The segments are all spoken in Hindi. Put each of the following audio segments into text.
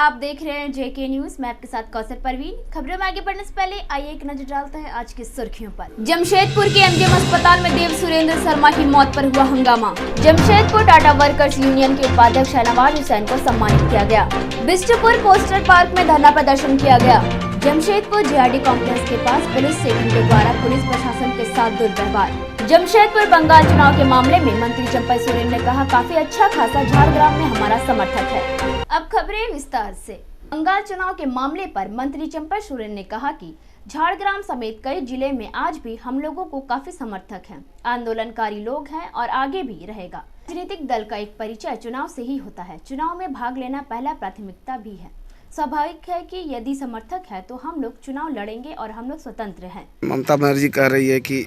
आप देख रहे हैं जेके न्यूज। मैं आपके साथ कौसर परवीन। खबरों में आगे बढ़ने से पहले आइए एक नजर डालते हैं आज की सुर्खियों पर। जमशेदपुर के एमजीएम अस्पताल में देव सुरेंद्र शर्मा की मौत पर हुआ हंगामा। जमशेदपुर टाटा वर्कर्स यूनियन के उपाध्यक्ष शहनवाज हुसैन को सम्मानित किया गया। बिष्टुपुर पोस्टर पार्क में धरना प्रदर्शन किया गया। जमशेदपुर जीआरडी कॉम्प्लेक्स के पास पुलिस सेवकों के द्वारा पुलिस प्रशासन के साथ दुर्व्यवहार। जमशेदपुर बंगाल चुनाव के मामले में मंत्री चंपा सोरेन ने कहा, काफी अच्छा खासा झारग्राम में हमारा समर्थक है। अब खबरें विस्तार से। बंगाल चुनाव के मामले पर मंत्री चंपा सोरेन ने कहा कि झारग्राम समेत कई जिले में आज भी हम लोगों को काफी समर्थक हैं, आंदोलनकारी लोग हैं और आगे भी रहेगा। राजनीतिक दल का एक परिचय चुनाव से ही होता है। चुनाव में भाग लेना पहला प्राथमिकता भी है। स्वाभाविक है कि यदि समर्थक है तो हम लोग चुनाव लड़ेंगे और हम लोग स्वतंत्र हैं। ममता बनर्जी कह रही है कि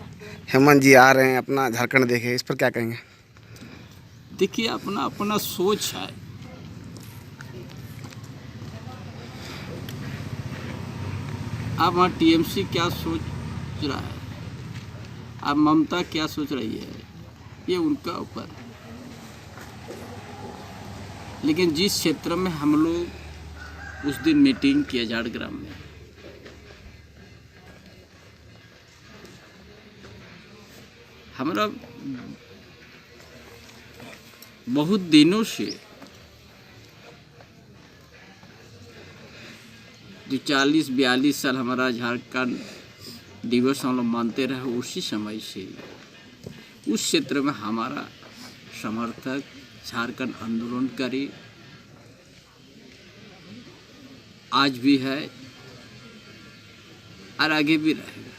हेमंत जी आ रहे हैं, अपना झारखंड देखे, इस पर क्या कहेंगे? देखिए, अपना अपना सोच है। अब वहाँ टीएमसी क्या सोच रहा है, अब ममता क्या सोच रही है, ये उनका ऊपर। लेकिन जिस क्षेत्र में हम लोग उस दिन मीटिंग किया झारग्राम में, हमारा बहुत दिनों से जो 40-42 साल हमारा झारखंड दिवस हम लोग मानते रहे, उसी समय से उस क्षेत्र में हमारा समर्थक झारखंड आंदोलनकारी आज भी है और आगे भी रहेगा।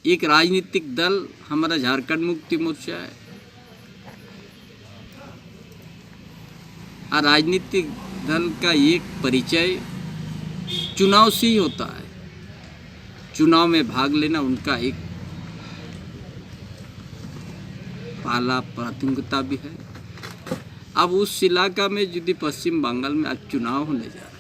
एक राजनीतिक दल हमारा झारखंड मुक्ति मोर्चा है और राजनीतिक दल का एक परिचय चुनाव से ही होता है। चुनाव में भाग लेना उनका एक पहला प्राथमिकता भी है। अब उस इलाका में यदि पश्चिम बंगाल में आज चुनाव होने जा रहा है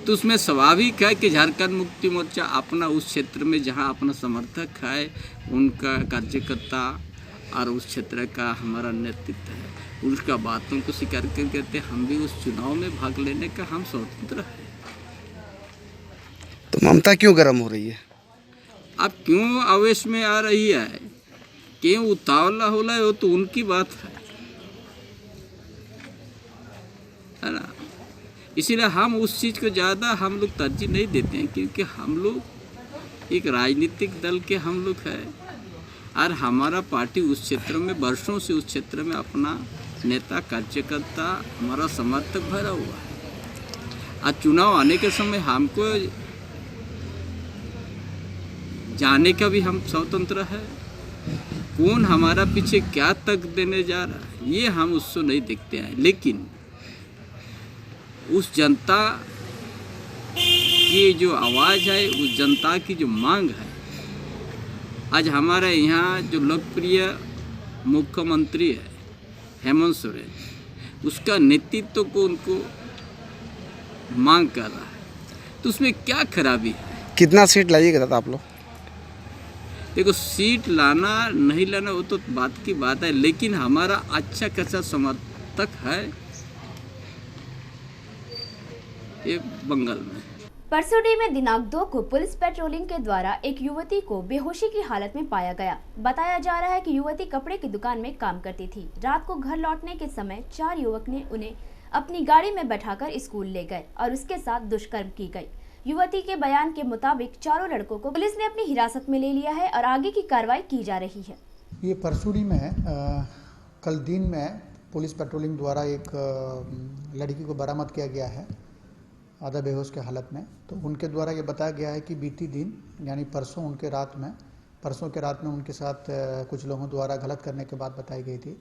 तो उसमें स्वाभाविक है कि झारखंड मुक्ति मोर्चा अपना उस क्षेत्र में जहां अपना समर्थक है, उनका कार्यकर्ता और उस क्षेत्र का हमारा नेतृत्व है, उसका बातों को स्वीकार कर कहते हम भी उस चुनाव में भाग लेने का हम स्वतंत्र है। तो ममता क्यों गर्म हो रही है? अब क्यों आवेश में आ रही है, क्यों उतावला हो रहा है, वो तो उनकी बात है ना। इसीलिए हम उस चीज़ को ज़्यादा हम लोग तरजीह नहीं देते हैं, क्योंकि हम लोग एक राजनीतिक दल के हम लोग हैं और हमारा पार्टी उस क्षेत्र में वर्षों से उस क्षेत्र में अपना नेता कार्यकर्ता हमारा समर्थक भरा हुआ है। आज चुनाव आने के समय हमको जाने का भी हम स्वतंत्र है। कौन हमारा पीछे क्या तक देने जा रहा है ये हम उसको नहीं देखते हैं, लेकिन उस जनता की जो आवाज़ है, उस जनता की जो मांग है, आज हमारे यहाँ जो लोकप्रिय मुख्यमंत्री है हेमंत सोरेन, उसका नेतृत्व को उनको मांग कर रहा है, तो उसमें क्या खराबी है? कितना सीट लाइएगा दादा आप लोग? देखो, सीट लाना नहीं लाना वो तो बात की बात है, लेकिन हमारा अच्छा खासा समर्थक है ये बंगाल में। परसोडी में दिनांक 2 को पुलिस पेट्रोलिंग के द्वारा एक युवती को बेहोशी की हालत में पाया गया। बताया जा रहा है कि युवती कपड़े की दुकान में काम करती थी। रात को घर लौटने के समय 4 युवक ने उन्हें अपनी गाड़ी में बैठाकर स्कूल ले गए और उसके साथ दुष्कर्म की गई। युवती के बयान के मुताबिक चारों लड़कों को पुलिस ने अपनी हिरासत में ले लिया है और आगे की कार्रवाई की जा रही है। ये परसोडी में है। कल दिन में पुलिस पेट्रोलिंग द्वारा एक लड़की को बरामद किया गया है आधा बेहोश के हालत में। तो उनके द्वारा ये बताया गया है कि बीती दिन यानी परसों के रात में उनके साथ कुछ लोगों द्वारा गलत करने के बाद बताई गई थी।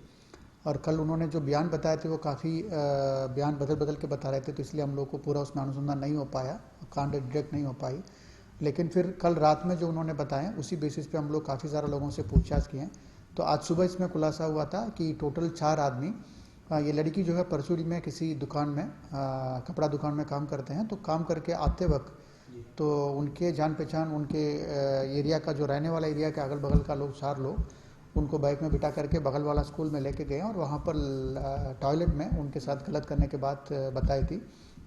और कल उन्होंने जो बयान बताए थे वो काफ़ी बयान बदल के बता रहे थे, तो इसलिए हम लोग को पूरा उसमें अनुसंधान नहीं हो पाया, कांड डिटेक्ट नहीं हो पाई। लेकिन फिर कल रात में जो उन्होंने बताए उसी बेसिस पे हम लोग काफ़ी सारे लोगों से पूछताछ किए। तो आज सुबह इसमें खुलासा हुआ था कि टोटल 4 आदमी, ये लड़की जो है परसोडी में किसी दुकान में कपड़ा दुकान में काम करते हैं। तो काम करके आते वक्त तो उनके जान पहचान उनके एरिया का जो रहने वाला एरिया के अगल बगल का लोग 4 लोग उनको बाइक में बिठा करके बगल वाला स्कूल में लेके गए और वहाँ पर टॉयलेट में उनके साथ गलत करने के बात बताई थी।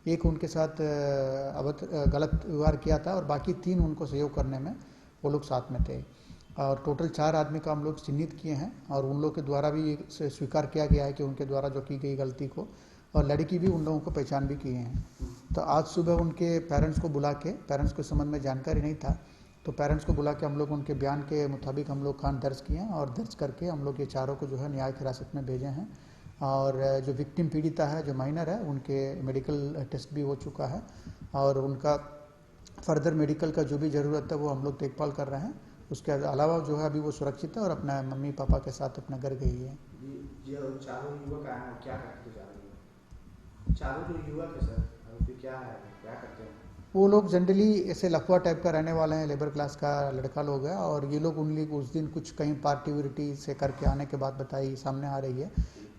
एक उनके साथ गलत व्यवहार किया था और बाकी 3 उनको सहयोग करने में वो लोग साथ में थे। और टोटल 4 आदमी का हम लोग चिन्हित किए हैं और उन लोग के द्वारा भी स्वीकार किया गया है कि उनके द्वारा जो की गई गलती को, और लड़की भी उन लोगों को पहचान भी किए हैं। तो आज सुबह उनके पेरेंट्स को बुला के, पेरेंट्स के संबंध में जानकारी नहीं था, तो पेरेंट्स को बुला के हम लोग उनके बयान के मुताबिक हम लोग कांड दर्ज किए हैं और दर्ज करके हम लोग ये चारों को जो है न्यायिक हिरासत में भेजे हैं। और जो विक्टिम पीड़िता है, जो माइनर है, उनके मेडिकल टेस्ट भी हो चुका है और उनका फर्दर मेडिकल का जो भी ज़रूरत है वो हम लोग देखभाल कर रहे हैं। उसके अलावा जो है अभी वो सुरक्षित है और अपना मम्मी पापा के साथ अपना घर गई है। जो चारों युवक आए हैं क्या करते जा रहे हैं? चारों जो युवक है सर, अभी क्या है, क्या करते हैं? वो लोग जनरली ऐसे लखवा टाइप का रहने वाले हैं, लेबर क्लास का लड़का लोग है और ये लोग उनली उस दिन कुछ कहीं पार्टी वार्टी से करके आने के बाद बताई सामने आ रही है।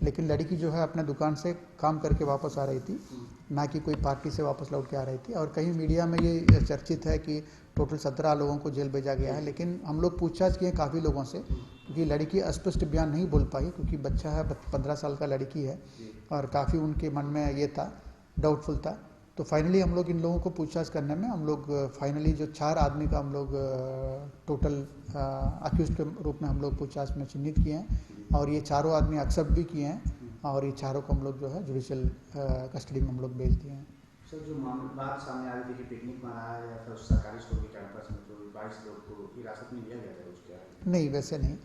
लेकिन लड़की जो है अपने दुकान से काम करके वापस आ रही थी, ना कि कोई पार्टी से वापस लौट के आ रही थी। और कहीं मीडिया में ये चर्चित है कि टोटल 17 लोगों को जेल भेजा गया है, लेकिन हम लोग पूछताछ किए काफ़ी लोगों से, क्योंकि लड़की अस्पष्ट बयान नहीं बोल पाई, क्योंकि बच्चा है, 15 साल का लड़की है और काफ़ी उनके मन में ये था, डाउटफुल था। तो फाइनली हम लोग इन लोगों को पूछताछ करने में हम लोग फाइनली जो 4 आदमी का हम लोग टोटल अक्यूज के रूप में हम लोग पूछताछ में चिन्हित किए हैं और ये चारों आदमी एक्सेप्ट भी किए हैं और ये चारों को हम लोग जो है जुडिशियल कस्टडी में हम लोग भेज दिए हैं। सर, जो बात सामने आ रही थी कि पिकनिक मनाया या फिर सरकारी स्कूल के कैंपस में जो 22 लोग को हिरासत में लिया गया था, उसके नहीं, वैसे नहीं।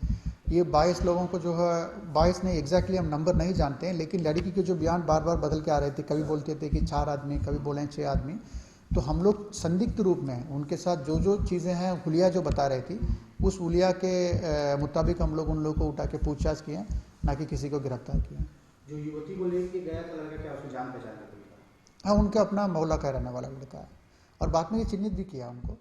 ये 22 लोगों को जो है 22 नहीं, एग्जैक्टली हम नंबर नहीं जानते हैं, लेकिन लड़की के जो बयान बार बार बदल के आ रहे थे, कभी बोलते थे कि 4 आदमी, कभी बोले 6 आदमी। तो हम लोग संदिग्ध रूप में उनके साथ जो जो चीज़ें हैं, हुलिया जो बता रही थी, उस हुलिया के मुताबिक हम लोग उन लोगों को उठा के पूछताछ किए, ना कि किसी को गिरफ्तार किया। जो युवती को लेके गया था लड़का, क्या उसको जान पहचान का कोई था? हाँ, उनका अपना मौला का रहने वाला लड़का है और बाद में ये चिन्हित भी किया उनको।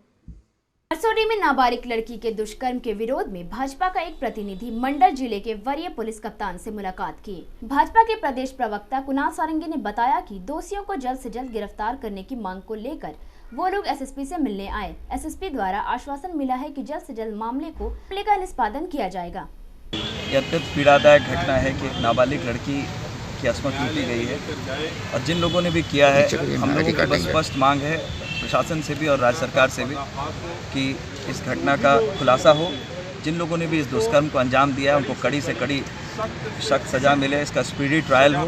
परसौनी में नाबालिग लड़की के दुष्कर्म के विरोध में भाजपा का एक प्रतिनिधि मंडल जिले के वरीय पुलिस कप्तान से मुलाकात की। भाजपा के प्रदेश प्रवक्ता कुणाल सारंगी ने बताया कि दोषियों को जल्द से जल्द गिरफ्तार करने की मांग को लेकर वो लोग एसएसपी से मिलने आए। एसएसपी द्वारा आश्वासन मिला है कि जल्द से जल्द मामले का निष्पादन किया जाएगा। यह अत्यंत पीड़ादायक घटना है कि नाबालिग लड़की की अस्मत लूटी गई है और जिन लोगों ने भी किया है, हम लोगों की बस स्पष्ट मांग है प्रशासन से भी और राज्य सरकार से भी कि इस घटना का खुलासा हो। जिन लोगों ने भी इस दुष्कर्म को अंजाम दिया है उनको कड़ी से कड़ी सख्त सज़ा मिले, इसका स्पीडी ट्रायल हो,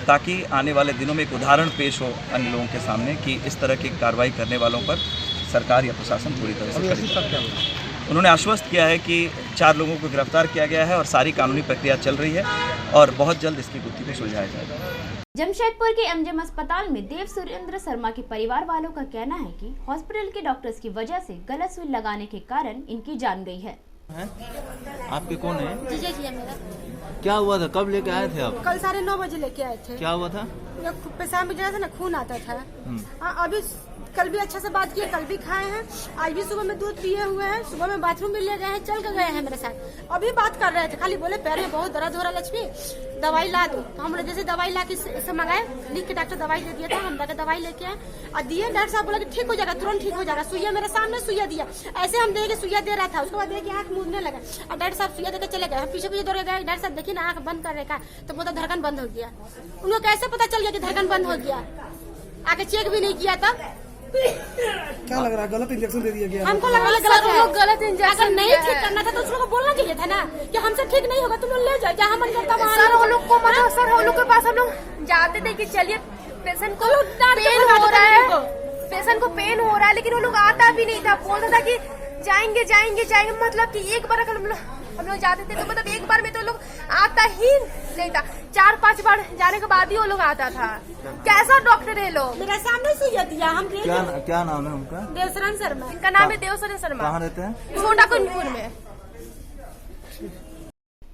ताकि आने वाले दिनों में एक उदाहरण पेश हो अन्य लोगों के सामने कि इस तरह की कार्रवाई करने वालों पर सरकार या प्रशासन पूरी तरह से कड़ी। उन्होंने आश्वस्त किया है कि 4 लोगों को गिरफ्तार किया गया है और सारी कानूनी प्रक्रिया चल रही है और बहुत जल्द इसकी गुत्थी को सुलझाया जाएगा। जमशेदपुर के एमजेएम अस्पताल में देव सुरेंद्र शर्मा के परिवार वालों का कहना है कि हॉस्पिटल के डॉक्टर्स की वजह से गलत सुई लगाने के कारण इनकी जान गई है। आपके कौन है? जीजा जी है मेरा। क्या हुआ था? कब लेके आए थे आप? कल 9:30 बजे लेके आए थे। क्या हुआ था? पेशाब में जरा था ना, खून आता था। अभी कल भी अच्छा से बात किए, कल भी खाए हैं, आज भी सुबह में दूध पिए हुए हैं, सुबह में बाथरूम भी ले गए हैं, चल कर गए हैं मेरे साथ। अभी बात कर रहे थे, खाली बोले पैर में बहुत दर्द हो रहा लक्ष्मी, दवाई ला दो। तो हम लोग जैसे दवाई ला के मंगाए, लिख के डॉक्टर दवाई दे दिया था, हम जाकर दवाई लेके आए और दिए। डॉक्टर साहब बोला कि ठीक हो जाएगा, तुरंत ठीक हो जाएगा। सुइया मेरे सामने सुइया दिया, ऐसे हम देखे सुइया दे रहा था, उसके बाद देखिए आँख मूंदने लगा और डॉक्टर साहब सुइया देकर चले गए। हम पीछे पीछे दौड़ गए, डॉक्टर साहब देखिए ना आँख बंद करने का, तो बोला धड़कन बंद हो गया। उनको कैसे पता चल गया कि धड़कन बंद हो गया? आके चेक भी नहीं किया था। क्या लग रहा है, गलत इंजेक्शन दे दिया गया? हमको लग रहा है गलत इंजेक्शन। अगर नहीं ठीक करना था तो उस लोगों को बोलना चाहिए था ना कि हमसे ठीक नहीं होगा, तुम लोग ले जाओ, जहाँ मन करता वहाँ। सर वो लोग को मतलब सर वो लोग के पास हम लोग जाते थे कि चलिए पेशेंट को पेन हो रहा है, पेशेंट को पेन हो रहा है, लेकिन वो लोग आता भी नहीं था। बोलता था कि जाएंगे जाएंगे जाएंगे, मतलब कि एक बार अगर हम लोग जाते थे तो मतलब एक बार में तो लोग आता ही नहीं था, 4-5 बार जाने के बाद ही वो लोग आता था। कैसा डॉक्टर है लोग? मेरे सामने सुइया दिया। हम क्या नाम है उनका? देवसरन शर्मा। इनका नाम है देवसरन शर्मा। कहाँ रहते हैं? छोटा कुंजपुर में।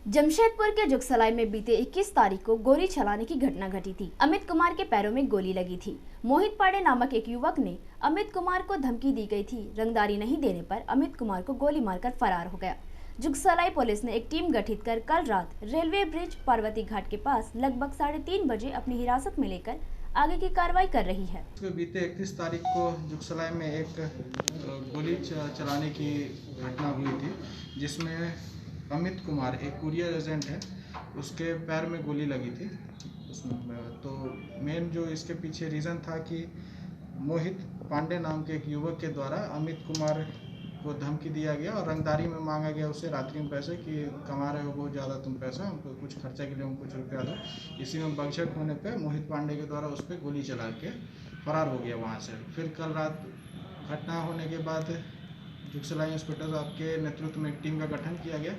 जमशेदपुर के जुगसलाई में बीते 21 तारीख को गोली चलाने की घटना घटी थी। अमित कुमार के पैरों में गोली लगी थी। मोहित पाड़े नामक एक युवक ने अमित कुमार को धमकी दी गई थी। रंगदारी नहीं देने पर अमित कुमार को गोली मारकर फरार हो गया। जुगसलाई पुलिस ने एक टीम गठित कर कल रात रेलवे ब्रिज पार्वती घाट के पास लगभग 3:30 बजे अपनी हिरासत में लेकर आगे की कार्रवाई कर रही है। बीते 31 तारीख को जुगसलाई में एक गोली चलाने की घटना हुई थी, जिसमें अमित कुमार एक कुरियर एजेंट है, उसके पैर में गोली लगी थी उसमें। तो मेन जो इसके पीछे रीज़न था कि मोहित पांडे नाम के एक युवक के द्वारा अमित कुमार को धमकी दिया गया और रंगदारी में मांगा गया उससे रात्रि में पैसे कि कमा रहे हो बहुत ज़्यादा तुम पैसा, हमको कुछ खर्चा के लिए हम कुछ रुपया दो। इसी में बगझट होने पे मोहित पांडे के द्वारा उस पर गोली चला के फरार हो गया वहाँ से। फिर कल रात घटना होने के बाद जुगसलाई इंस्पेक्टर साहब के नेतृत्व में एक टीम का गठन किया गया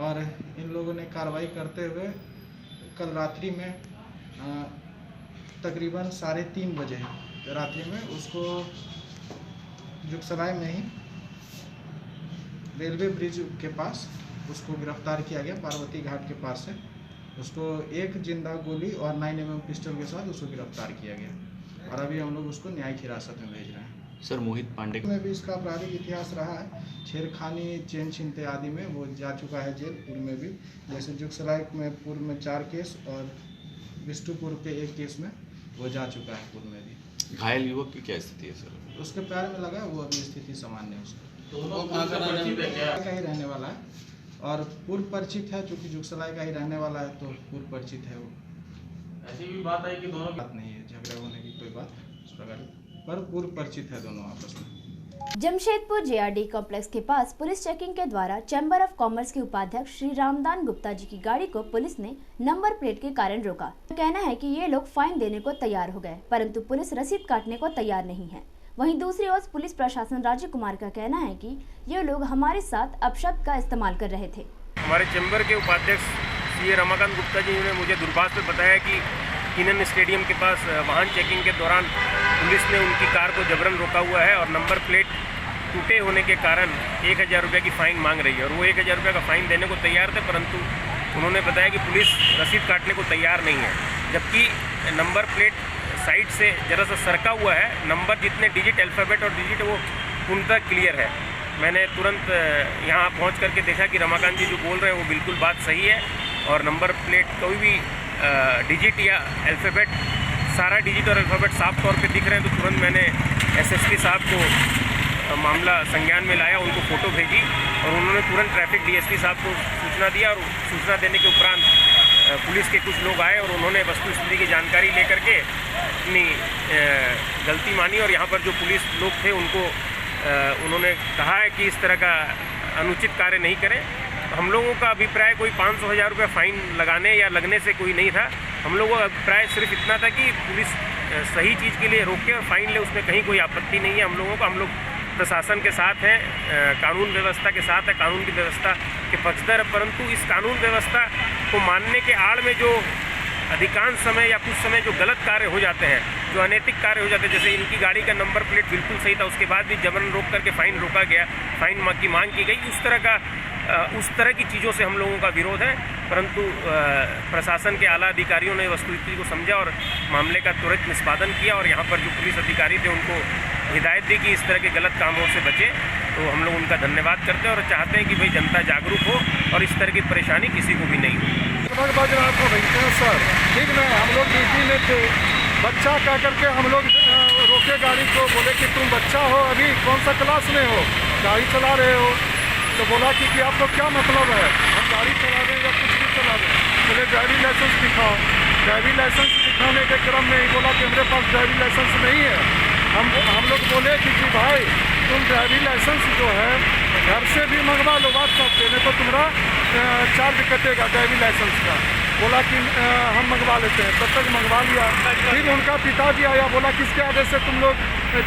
और इन लोगों ने कार्रवाई करते हुए कल रात्रि में तकरीबन 3:30 बजे रात्रि में उसको जुगसलाई में ही रेलवे ब्रिज के पास उसको गिरफ्तार किया गया, पार्वती घाट के पास से। उसको एक जिंदा गोली और 9mm पिस्टल के साथ उसको गिरफ्तार किया गया और अभी हम लोग उसको न्यायिक हिरासत में भेज रहे हैं। सर मोहित पांडे में भी इसका आपराधिक इतिहास रहा है, छेड़खानी, चेन छीनते आदि में वो जा चुका है जेल। पूर्व में भी जैसे जुगसलाई में पूर्व में 4 केस और बिष्टुपुर के 1 केस में वो जा चुका है पूर्व में भी। घायल युवक की क्या स्थिति है सर? उसके पैर में लगा, वो अभी स्थिति सामान्य है उसका। का ही रहने वाला है और पूर्व परिचित है, चूँकि जुगसलाई का ही रहने वाला है तो पूर्व परिचित है वो। ऐसी भी बात है कि दोनों बात नहीं है, झगड़ा होने की कोई बात इस प्रकार, पर पूर्व परिचित है दोनों आपस में। जमशेदपुर जेआरडी कॉम्प्लेक्स के पास पुलिस चेकिंग के द्वारा चैम्बर ऑफ कॉमर्स के उपाध्यक्ष श्री रामदान गुप्ता जी की गाड़ी को पुलिस ने नंबर प्लेट के कारण रोका। कहना है कि ये लोग फाइन देने को तैयार हो गए, परंतु पुलिस रसीद काटने को तैयार नहीं है। वहीं दूसरी ओर पुलिस प्रशासन राजीव कुमार का कहना है कि ये लोग हमारे साथ अपशब्द का इस्तेमाल कर रहे थे। हमारे चैम्बर के उपाध्यक्ष श्री रमाकांत गुप्ता जी ने मुझे दूरभाष में बताया कि किनन स्टेडियम के पास वाहन चेकिंग के दौरान पुलिस ने उनकी कार को जबरन रोका हुआ है और नंबर प्लेट टूटे होने के कारण 1000 रुपये की फ़ाइन मांग रही है और वो 1000 रुपये का फ़ाइन देने को तैयार थे, परंतु उन्होंने बताया कि पुलिस रसीद काटने को तैयार नहीं है, जबकि नंबर प्लेट साइड से जरा सा सरका हुआ है। नंबर जितने डिजिट अल्फ़ाबेट और डिजिट वो पूर्णतः क्लियर है। मैंने तुरंत यहाँ पहुँच करके देखा कि रमाकांत जी जो बोल रहे हैं वो बिल्कुल बात सही है और नंबर प्लेट कोई भी डिजिट या अल्फ़ाबेट, सारा डिजिट और अल्फ़ाबेट साफ तौर पे दिख रहे हैं। तो तुरंत मैंने एसएसपी साहब को मामला संज्ञान में लाया, उनको फ़ोटो भेजी और उन्होंने तुरंत ट्रैफिक डीएसपी साहब को सूचना दिया और सूचना देने के उपरांत पुलिस के कुछ लोग आए और उन्होंने वस्तु स्थिति की जानकारी लेकर के अपनी गलती मानी और यहाँ पर जो पुलिस लोग थे उनको उन्होंने कहा है कि इस तरह का अनुचित कार्य नहीं करें। हम लोगों का अभिप्राय कोई 500,000 रुपये फ़ाइन लगाने या लगने से कोई नहीं था। हम लोगों का अभिप्राय सिर्फ इतना था कि पुलिस सही चीज़ के लिए रोके और फ़ाइन ले, उसमें कहीं कोई आपत्ति नहीं है हम लोगों को। हम लोग प्रशासन के साथ हैं, कानून व्यवस्था के साथ है, कानून की व्यवस्था के पक्षधर है, परंतु इस कानून व्यवस्था को मानने के आड़ में जो अधिकांश समय या कुछ समय जो गलत कार्य हो जाते हैं, जो अनैतिक कार्य हो जाते हैं, जैसे इनकी गाड़ी का नंबर प्लेट बिल्कुल सही था, उसके बाद भी जबरन रोक करके फ़ाइन रोका गया, फ़ाइन की मांग की गई, उस तरह की चीज़ों से हम लोगों का विरोध है। परंतु प्रशासन के आला अधिकारियों ने वस्तुस्थिति को समझा और मामले का त्वरित निष्पादन किया और यहाँ पर जो पुलिस अधिकारी थे उनको हिदायत दी कि इस तरह के गलत कामों से बचे। तो हम लोग उनका धन्यवाद करते हैं और चाहते हैं कि भाई जनता जागरूक हो और इस तरह की परेशानी किसी को भी नहीं हो। बज रहा था भैया सर, ठीक ना, हम लोग ड्यूटी में थे, बच्चा कह करके हम लोग रोके गाड़ी को, बोले कि तुम बच्चा हो, अभी कौन सा क्लास में हो, गाड़ी चला रहे हो? तो बोला कि आपको क्या मतलब है, हम गाड़ी चला रहे हैं या कुछ भी चला रहे हैं? बोले ड्राइविंग लाइसेंस दिखाओ। ड्राइविंग लाइसेंस दिखाने के क्रम में ही बोला कि हमारे पास ड्राइविंग लाइसेंस नहीं है। हम लोग बोले कि भाई तुम ड्राइविंग लाइसेंस जो है घर से भी मंगवा लो व्हाट्सएप पे, नहीं तो तुम्हारा चार्ज कटेगा ड्राइविंग लाइसेंस का। बोला कि हम मंगवा लेते हैं, तब तक मंगवा लिया। फिर उनका पिताजी आया, बोला किसके आदेश से तुम लोग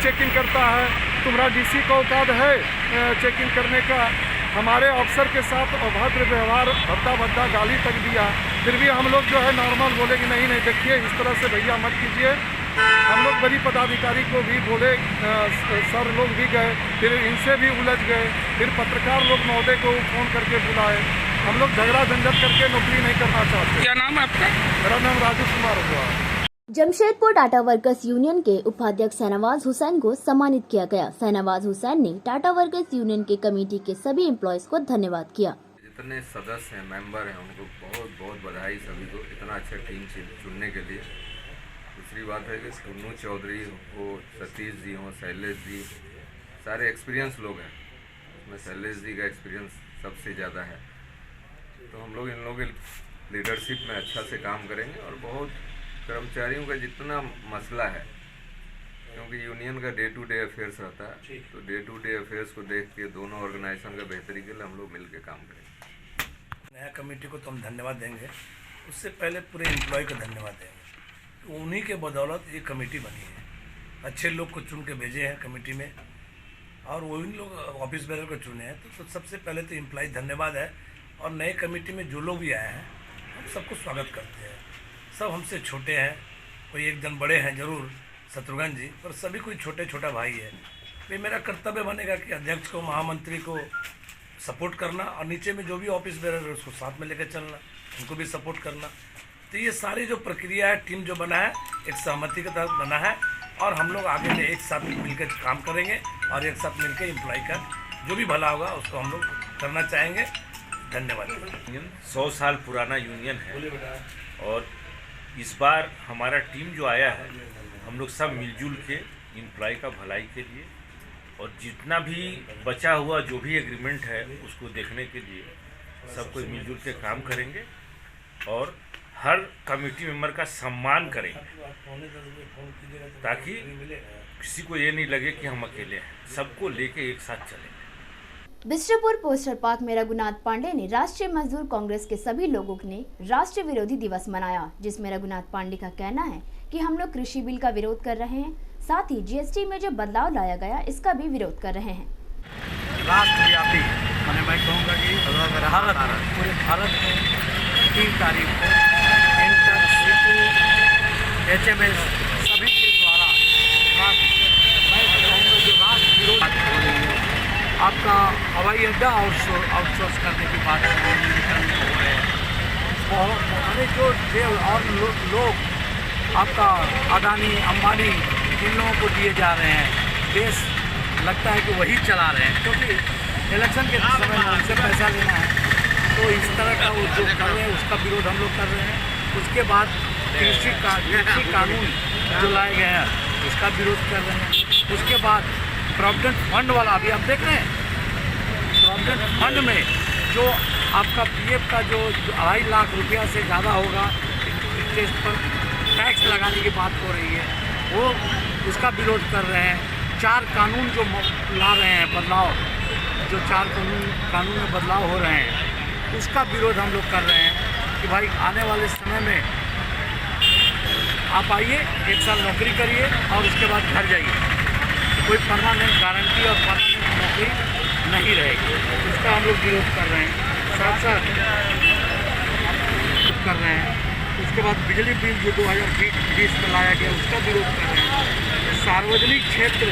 चेकिंग करता है, तुम्हारा डीसी का औकात है चेकिंग करने का? हमारे अफसर के साथ अभद्र व्यवहार, भद्दा गाली तक दिया। फिर भी हम लोग जो है नॉर्मल बोले कि नहीं देखिए इस तरह से भैया मत कीजिए। हम लोग बड़ी पदाधिकारी को भी बोले, सर लोग भी गए, फिर इनसे भी उलझ गए, फिर पत्रकार लोग महोदय को फ़ोन करके बुलाए। हम लोग झगड़ा झंझट करके नौकरी नहीं करना चाहते। क्या नाम है आपका? मेरा नाम राजू कुमार हुआ। जमशेदपुर टाटा वर्कर्स यूनियन के उपाध्यक्ष शहनवाज हुसैन को सम्मानित किया गया। शहनवाज हुसैन ने टाटा वर्कर्स यूनियन के कमेटी के सभी एम्प्लॉयज को धन्यवाद किया। जितने सदस्य हैं, मेंबर हैं, उनको बहुत बहुत बधाई सभी को इतना अच्छा टीम चुनने के लिए। दूसरी बात है कि सोनू चौधरी हो, सतीश जी हों, शैलेश जी, सारे एक्सपीरियंस लोग हैं। उसमें शैलेश जी का एक्सपीरियंस सबसे ज़्यादा है तो हम लोग इन लोगों की लीडरशिप में अच्छा से काम करेंगे और बहुत कर्मचारियों का जितना मसला है, क्योंकि यूनियन का डे टू डे अफेयर्स रहता है, तो डे टू डे अफेयर्स को देख के दोनों ऑर्गेनाइजेशन का बेहतरी के लिए हम लोग मिल के काम करेंगे। नया कमेटी को तो हम धन्यवाद देंगे, उससे पहले पूरे एम्प्लॉय को धन्यवाद देंगे। उन्हीं के बदौलत ये कमेटी बनी है, अच्छे लोग को चुन के भेजे हैं कमेटी में और वही लोग ऑफिस बेरर को चुने हैं। तो सबसे पहले तो एम्प्लॉय धन्यवाद है। और नए कमेटी में जो लोग भी आए हैं हम सबको स्वागत करते हैं। सब हमसे छोटे हैं, कोई एक जन बड़े हैं जरूर, शत्रुघ्न जी, पर सभी कोई छोटे छोटा भाई है। ये मेरा कर्तव्य बनेगा कि अध्यक्ष को, महामंत्री को सपोर्ट करना और नीचे में जो भी ऑफिस बेरर है उसको साथ में लेकर चलना, उनको भी सपोर्ट करना। तो ये सारी जो प्रक्रिया है, टीम जो बना है, एक सहमति के तहत बना है और हम लोग आगे में एक साथ मिलकर काम करेंगे और एक साथ मिलकर एम्प्लॉय का जो भी भला होगा उसको हम लोग करना चाहेंगे। धन्यवाद। 100 साल पुराना यूनियन है और इस बार हमारा टीम जो आया है, हम लोग सब मिलजुल के एम्प्लॉय का भलाई के लिए और जितना भी बचा हुआ जो भी एग्रीमेंट है उसको देखने के लिए सब कोई मिलजुल के काम करेंगे और हर कमेटी मेंबर का सम्मान करेंगे, ताकि किसी को ये नहीं लगे कि हम अकेले हैं, सबको लेके एक साथ चलेंगे। बिष्टुपुर पोस्टर पार्क में रघुनाथ पांडे ने राष्ट्रीय मजदूर कांग्रेस के सभी लोगों ने राष्ट्रीय विरोधी दिवस मनाया, जिसमें रघुनाथ पांडे का कहना है कि हम लोग कृषि बिल का विरोध कर रहे हैं, साथ ही जीएसटी में जो बदलाव लाया गया इसका भी विरोध कर रहे हैं। राष्ट्रव्यापी मैं कहूँगा कि पूरे भारत में 3 तारीख को इंटरसिटी HMS सभी के द्वारा मैं कहूँगा जो राष्ट्र विरोध हो रही है, आपका हवाई अड्डा आउटसोर्स करने की बात हो रहे हैं जो और लोग आपका अदानी अंबानी इन लोगों को दिए जा रहे हैं, देश लगता है कि वही चला रहे हैं, क्योंकि इलेक्शन के समय में उनसे पैसा लेना है। तो इस तरह का वो जो कर रहे हैं उसका विरोध हम लोग कर रहे हैं। उसके बाद कृषि कानून जो लाए गए हैं उसका विरोध कर रहे हैं। उसके बाद प्रोविडेंट फंड वाला अभी आप देख रहे हैं, प्रोविडेंट फंड में जो आपका PF का जो 2.5 लाख रुपया से ज़्यादा होगा इंटरेस्ट पर टैक्स लगाने की बात हो रही है, वो उसका विरोध कर रहे हैं। 4 कानून जो ला रहे हैं बदलाव, जो 4 कानून में बदलाव हो रहे हैं उसका विरोध हम लोग कर रहे हैं कि भाई आने वाले समय में आप आइए, 1 साल नौकरी करिए और उसके बाद घर जाइए, कोई परमानेंट गारंटी और परमानेंट नौकरी नहीं रहेगी। उसका हम लोग विरोध कर रहे हैं, साथ साथ कर रहे हैं। उसके बाद बिजली बिल जो 2020 में लाया गया उसका विरोध कर रहे हैं। सार्वजनिक क्षेत्र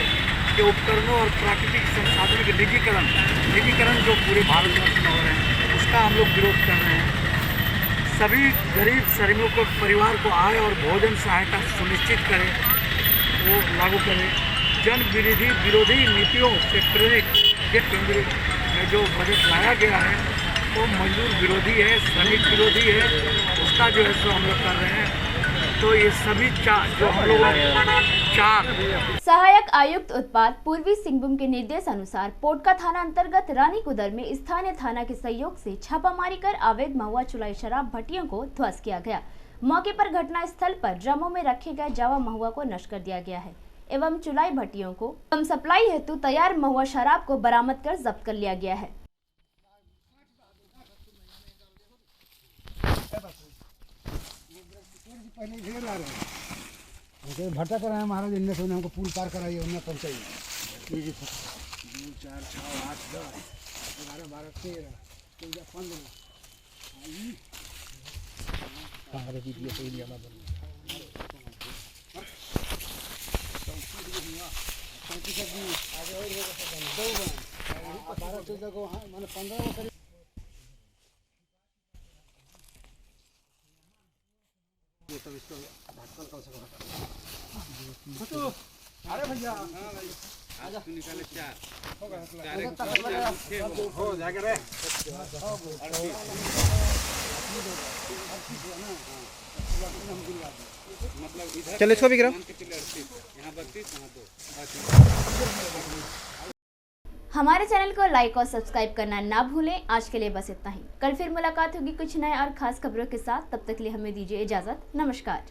के उपकरणों और प्राकृतिक संसाधनों के निजीकरण जो पूरे भारतवर्ष में हो रहे हैं उसका हम लोग विरोध कर रहे हैं। सभी गरीब श्रमिकों को परिवार को आय और भोजन सहायता सुनिश्चित करें, वो लागू करें। जन विरोधी नीतियों से प्रेरित ये केंद्र में जो बजट लाया गया है वो मजदूर विरोधी है, श्रमिक विरोधी है, उसका जो है सो हम लोग कर रहे हैं। तो ये सभी जो हम लोग 4 सहायक आयुक्त उत्पाद पूर्वी सिंहभूम के निर्देश अनुसार पोटका थाना अंतर्गत रानीकुदर में स्थानीय थाना के सहयोग से छापामारी कर अवैध महुआ चुलाई शराब भट्टियों को ध्वस्त किया गया। मौके पर घटना स्थल पर ड्रमों में रखे गए जावा महुआ को नष्ट कर दिया गया है एवं चुलाई भट्टियों को सप्लाई हेतु तैयार महुआ शराब को बरामद कर जब्त कर लिया गया है। पहले घेर आ रहे हैं, भट्टा कराए महाराज, इनने से हमको पुल पार कराइए, उन्हें पहुँचाइए। 2, 4, 6, 8, 10, 11, 12, 13, 14, 15 ये सब इसको ढक्कन का अरे भैया आजा निकाले 4 हो जाएगा रे। चलो इसको भी गिराओ। यहाँ 32, यहाँ 2। हमारे चैनल को लाइक और सब्सक्राइब करना ना भूलें। आज के लिए बस इतना ही। कल फिर मुलाकात होगी कुछ नए और खास खबरों के साथ। तब तक के लिए हमें दीजिए इजाजत। नमस्कार।